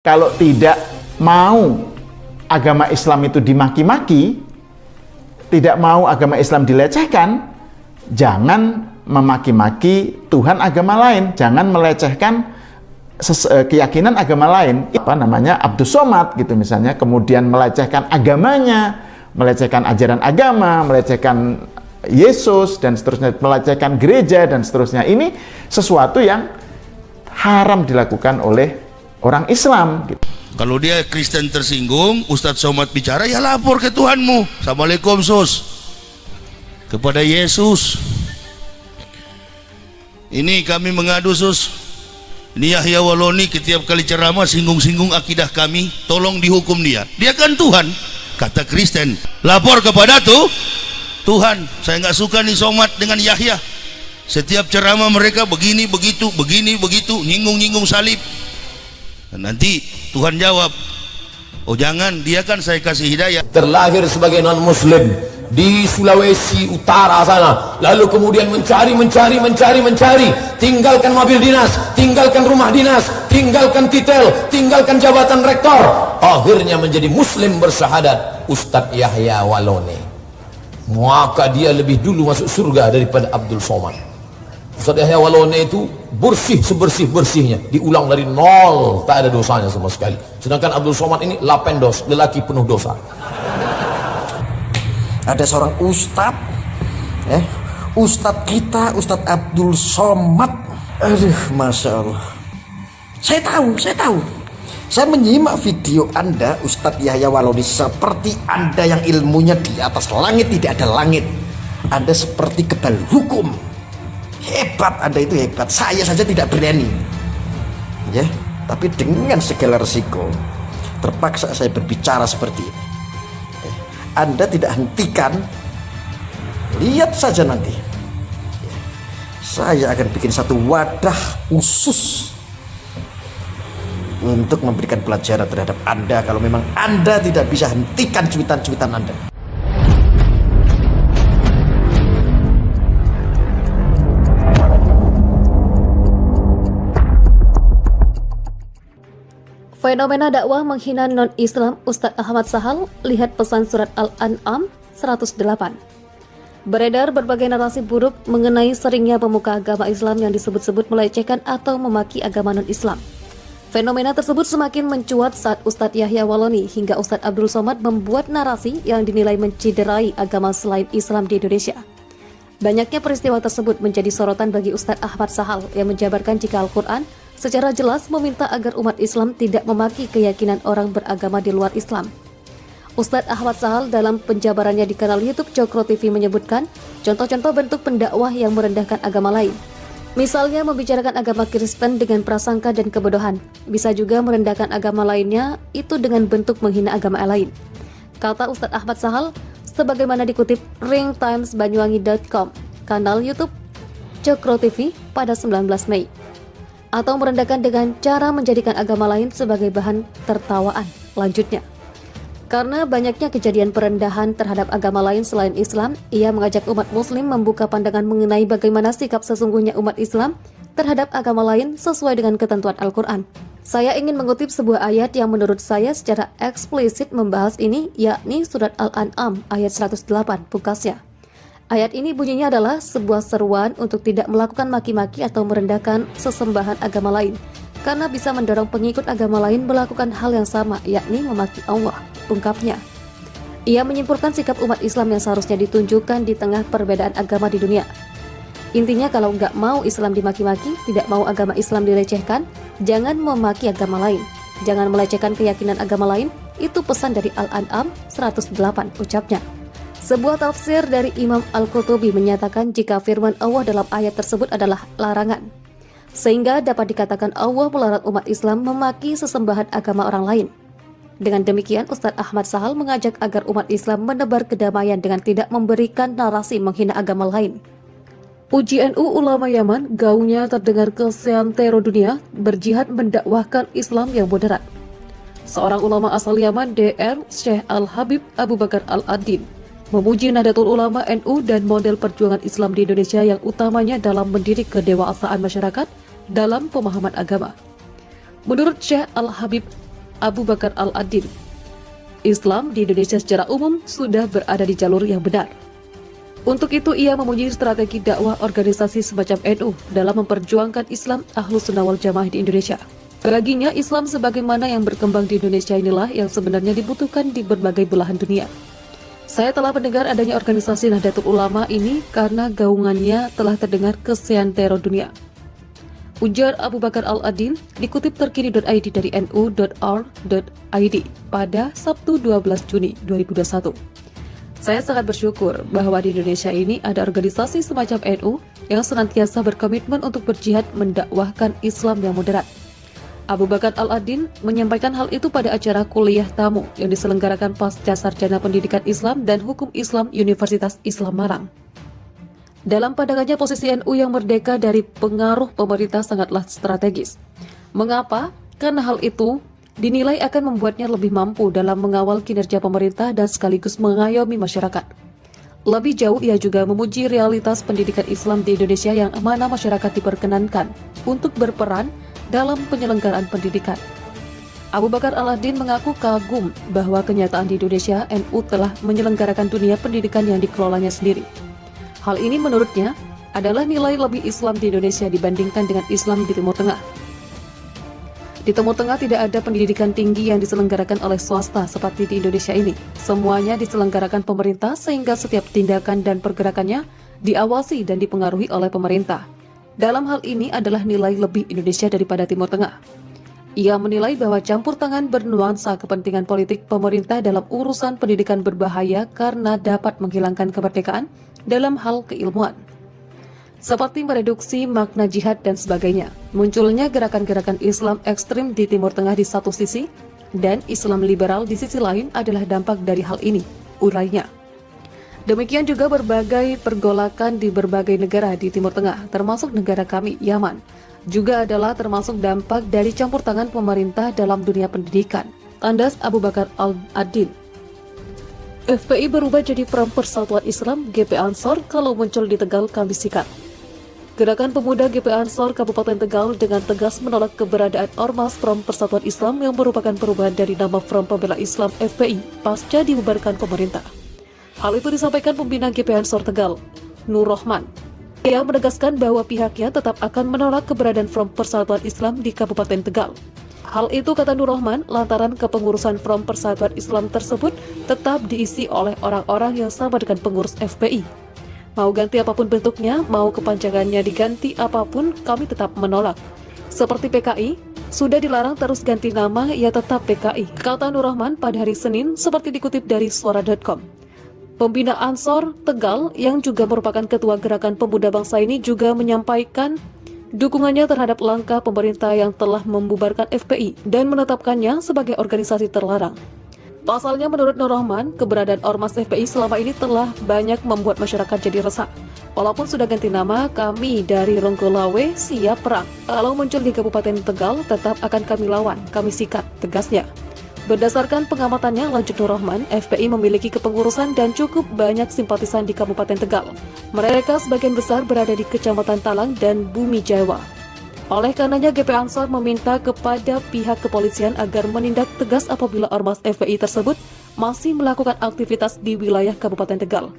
Kalau tidak mau agama Islam itu dimaki-maki, tidak mau agama Islam dilecehkan, jangan memaki-maki Tuhan agama lain, jangan melecehkan keyakinan agama lain. Apa namanya, Abdus Somad gitu misalnya, kemudian melecehkan agamanya, melecehkan ajaran agama, melecehkan Yesus dan seterusnya, melecehkan gereja dan seterusnya. Ini sesuatu yang haram dilakukan oleh orang Islam gitu. Kalau dia Kristen tersinggung, Ustadz Somad bicara, ya lapor ke Tuhanmu. Assalamualaikum sus, kepada Yesus. Ini kami mengadu sus, ini Yahya Waloni setiap kali ceramah singgung-singgung akidah kami, tolong dihukum dia. Dia kan Tuhan, kata Kristen. Lapor kepada Tuhan, saya nggak suka nih Somad dengan Yahya. Setiap ceramah mereka begini begitu, nyinggung-nyinggung salib. Dan nanti Tuhan jawab, oh jangan, dia kan saya kasih hidayah. Terlahir sebagai non-muslim di Sulawesi Utara sana, lalu kemudian mencari, tinggalkan mobil dinas, tinggalkan rumah dinas, tinggalkan titel, tinggalkan jabatan rektor, akhirnya menjadi muslim bersyahadat Ustadz Yahya Waloni. Maka dia lebih dulu masuk surga daripada Abdul Somad. Ustadz Yahya Waloni itu bersih sebersih-bersihnya, diulang dari nol, tak ada dosanya sama sekali. Sedangkan Abdul Somad ini lapendos, lelaki penuh dosa. Ada seorang ustadz, ustadz kita, Ustadz Abdul Somad. Aduh, masya Allah. Saya tahu. Saya menyimak video Anda, Ustadz Yahya Waloni, seperti Anda yang ilmunya di atas langit tidak ada langit. Anda seperti kebal hukum. Hebat, Anda itu hebat. Saya saja tidak berani. Ya, tapi dengan segala resiko terpaksa saya berbicara seperti ini. Anda tidak hentikan, lihat saja nanti. Saya akan bikin satu wadah khusus untuk memberikan pelajaran terhadap Anda kalau memang Anda tidak bisa hentikan cuitan-cuitan Anda. Fenomena dakwah menghina non-Islam Ustadz Ahmad Sahal, lihat pesan surat Al-An'am 108. Beredar berbagai narasi buruk mengenai seringnya pemuka agama Islam yang disebut-sebut melecehkan atau memaki agama non-Islam. Fenomena tersebut semakin mencuat saat Ustadz Yahya Waloni hingga Ustadz Abdul Somad membuat narasi yang dinilai menciderai agama selain Islam di Indonesia. Banyaknya peristiwa tersebut menjadi sorotan bagi Ustadz Ahmad Sahal yang menjabarkan jika Al-Quran secara jelas meminta agar umat Islam tidak memaki keyakinan orang beragama di luar Islam. Ustadz Ahmad Sahal dalam penjabarannya di kanal YouTube Cokro TV menyebutkan contoh-contoh bentuk pendakwah yang merendahkan agama lain. Misalnya membicarakan agama Kristen dengan prasangka dan kebodohan. Bisa juga merendahkan agama lainnya itu dengan bentuk menghina agama lain. Kata Ustadz Ahmad Sahal, sebagaimana dikutip ringtimesbanyuwangi.com, kanal YouTube Cokro TV pada 19 Mei. Atau merendahkan dengan cara menjadikan agama lain sebagai bahan tertawaan. Lanjutnya, karena banyaknya kejadian perendahan terhadap agama lain selain Islam, ia mengajak umat muslim membuka pandangan mengenai bagaimana sikap sesungguhnya umat Islam terhadap agama lain sesuai dengan ketentuan Al-Quran. Saya ingin mengutip sebuah ayat yang menurut saya secara eksplisit membahas ini, yakni surat Al-An'am ayat 108 pungkasnya. Ayat ini bunyinya adalah sebuah seruan untuk tidak melakukan maki-maki atau merendahkan sesembahan agama lain, karena bisa mendorong pengikut agama lain melakukan hal yang sama, yakni memaki Allah, ungkapnya. Ia menyimpulkan sikap umat Islam yang seharusnya ditunjukkan di tengah perbedaan agama di dunia. Intinya kalau nggak mau Islam dimaki-maki, tidak mau agama Islam dilecehkan, jangan memaki agama lain, jangan melecehkan keyakinan agama lain, itu pesan dari Al-An'am 108 ucapnya. Sebuah tafsir dari Imam Al-Qurtubi menyatakan jika firman Allah dalam ayat tersebut adalah larangan, sehingga dapat dikatakan Allah melarang umat Islam memaki sesembahan agama orang lain. Dengan demikian, Ustadz Ahmad Sahal mengajak agar umat Islam menebar kedamaian dengan tidak memberikan narasi menghina agama lain. UJNU Ulama Yaman, gaungnya terdengar ke seantero dunia, berjihad mendakwahkan Islam yang moderat. Seorang ulama asal Yaman, Dr. Syekh Al-Habib Abu Bakar Al-Adin, memuji Nahdlatul Ulama NU dan model perjuangan Islam di Indonesia yang utamanya dalam mendidik kedewasaan masyarakat dalam pemahaman agama. Menurut Syekh Al-Habib Abu Bakar Al-Adin. Islam di Indonesia secara umum sudah berada di jalur yang benar. Untuk itu ia memuji strategi dakwah organisasi semacam NU dalam memperjuangkan Islam Ahlus Sunnah wal Jamaah di Indonesia. Baginya, Islam sebagaimana yang berkembang di Indonesia inilah yang sebenarnya dibutuhkan di berbagai belahan dunia. Saya telah mendengar adanya organisasi Nahdlatul Ulama ini karena gaungannya telah terdengar ke seantero dunia. Ujar Abu Bakar Al-Adin dikutip terkini.id dari nu.or.id pada Sabtu 12 Juni 2021. Saya sangat bersyukur bahwa di Indonesia ini ada organisasi semacam NU yang senantiasa berkomitmen untuk berjihad mendakwahkan Islam yang moderat. Abu Bakar Al-Adin menyampaikan hal itu pada acara kuliah tamu yang diselenggarakan Pasca Sarjana Pendidikan Islam dan Hukum Islam Universitas Islam Malang. Dalam pandangannya, posisi NU yang merdeka dari pengaruh pemerintah sangatlah strategis. Mengapa? Karena hal itu dinilai akan membuatnya lebih mampu dalam mengawal kinerja pemerintah dan sekaligus mengayomi masyarakat. Lebih jauh, ia juga memuji realitas pendidikan Islam di Indonesia yang mana masyarakat diperkenankan untuk berperan dalam penyelenggaraan pendidikan. Abu Bakar Al-Adin mengaku kagum bahwa kenyataan di Indonesia NU telah menyelenggarakan dunia pendidikan yang dikelolanya sendiri. Hal ini menurutnya adalah nilai lebih Islam di Indonesia dibandingkan dengan Islam di Timur Tengah. Di Timur Tengah tidak ada pendidikan tinggi yang diselenggarakan oleh swasta seperti di Indonesia ini. Semuanya diselenggarakan pemerintah sehingga setiap tindakan dan pergerakannya diawasi dan dipengaruhi oleh pemerintah. Dalam hal ini adalah nilai lebih Indonesia daripada Timur Tengah. Ia menilai bahwa campur tangan bernuansa kepentingan politik pemerintah dalam urusan pendidikan berbahaya karena dapat menghilangkan kemerdekaan dalam hal keilmuan. Seperti mereduksi makna jihad dan sebagainya. Munculnya gerakan-gerakan Islam ekstrim di Timur Tengah di satu sisi dan Islam liberal di sisi lain adalah dampak dari hal ini, urainya. Demikian juga berbagai pergolakan di berbagai negara di Timur Tengah, termasuk negara kami, Yaman, juga adalah termasuk dampak dari campur tangan pemerintah dalam dunia pendidikan. Tandas Abu Bakar Al-Adin. FPI berubah jadi Front Persatuan Islam GP Ansor kalau muncul di Tegal kami sikat. Gerakan Pemuda GP Ansor Kabupaten Tegal dengan tegas menolak keberadaan Ormas Front Persatuan Islam yang merupakan perubahan dari nama Front Pembela Islam FPI pasca dibubarkan pemerintah. Hal itu disampaikan pembina GP Ansor Tegal, Nur Rahman. Ia menegaskan bahwa pihaknya tetap akan menolak keberadaan Front Persatuan Islam di Kabupaten Tegal. Hal itu, kata Nur Rahman, lantaran kepengurusan Front Persatuan Islam tersebut tetap diisi oleh orang-orang yang sama dengan pengurus FPI. Mau ganti apapun bentuknya, mau kepanjangannya diganti apapun, kami tetap menolak. Seperti PKI, sudah dilarang terus ganti nama, ia tetap PKI, kata Nur Rahman pada hari Senin seperti dikutip dari suara.com. Pembina Ansor Tegal yang juga merupakan ketua Gerakan Pemuda Bangsa ini juga menyampaikan dukungannya terhadap langkah pemerintah yang telah membubarkan FPI dan menetapkannya sebagai organisasi terlarang. Pasalnya, menurut Nur Rahman, keberadaan Ormas FPI selama ini telah banyak membuat masyarakat jadi resah. Walaupun sudah ganti nama, kami dari Ronggolawe siap perang. Kalau muncul di Kabupaten Tegal, tetap akan kami lawan, kami sikat, tegasnya. Berdasarkan pengamatannya, lanjut Nur Rahman, FPI memiliki kepengurusan dan cukup banyak simpatisan di Kabupaten Tegal. Mereka sebagian besar berada di Kecamatan Talang dan Bumi Jawa. Oleh karenanya, GP Ansor meminta kepada pihak kepolisian agar menindak tegas apabila Ormas FPI tersebut masih melakukan aktivitas di wilayah Kabupaten Tegal.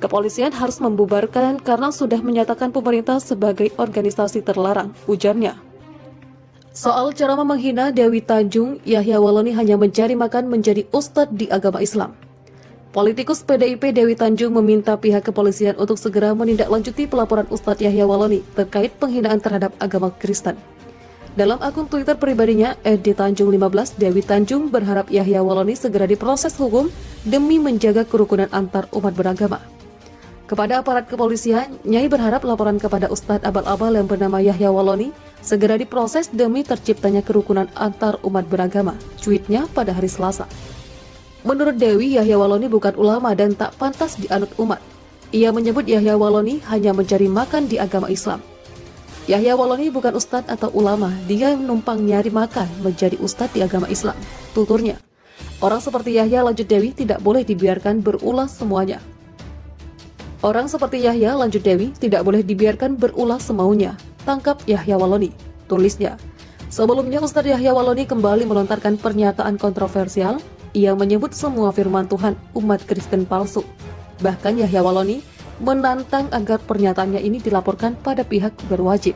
Kepolisian harus membubarkan karena sudah menyatakan pemerintah sebagai organisasi terlarang, ujarnya. Soal ceramah menghina Dewi Tanjung, Yahya Waloni hanya mencari makan menjadi ustadz di agama Islam. Politikus PDIP Dewi Tanjung meminta pihak kepolisian untuk segera menindaklanjuti pelaporan Ustadz Yahya Waloni terkait penghinaan terhadap agama Kristen. Dalam akun Twitter pribadinya, @Tanjung15, Dewi Tanjung berharap Yahya Waloni segera diproses hukum demi menjaga kerukunan antar umat beragama. Kepada aparat kepolisian, Nyai berharap laporan kepada Ustadz abal-abal yang bernama Yahya Waloni segera diproses demi terciptanya kerukunan antar umat beragama, cuitnya pada hari Selasa. Menurut Dewi, Yahya Waloni bukan ulama dan tak pantas dianut umat. Ia menyebut Yahya Waloni hanya mencari makan di agama Islam. Yahya Waloni bukan ustadz atau ulama, dia numpang nyari makan menjadi ustadz di agama Islam, tuturnya. Orang seperti Yahya, lanjut Dewi, tidak boleh dibiarkan berulah semuanya. Orang seperti Yahya, lanjut Dewi, tidak boleh dibiarkan berulah semaunya. Tangkap Yahya Waloni, tulisnya. Sebelumnya, Ustadz Yahya Waloni kembali melontarkan pernyataan kontroversial. Ia menyebut semua firman Tuhan umat Kristen palsu. Bahkan Yahya Waloni menantang agar pernyataannya ini dilaporkan pada pihak berwajib.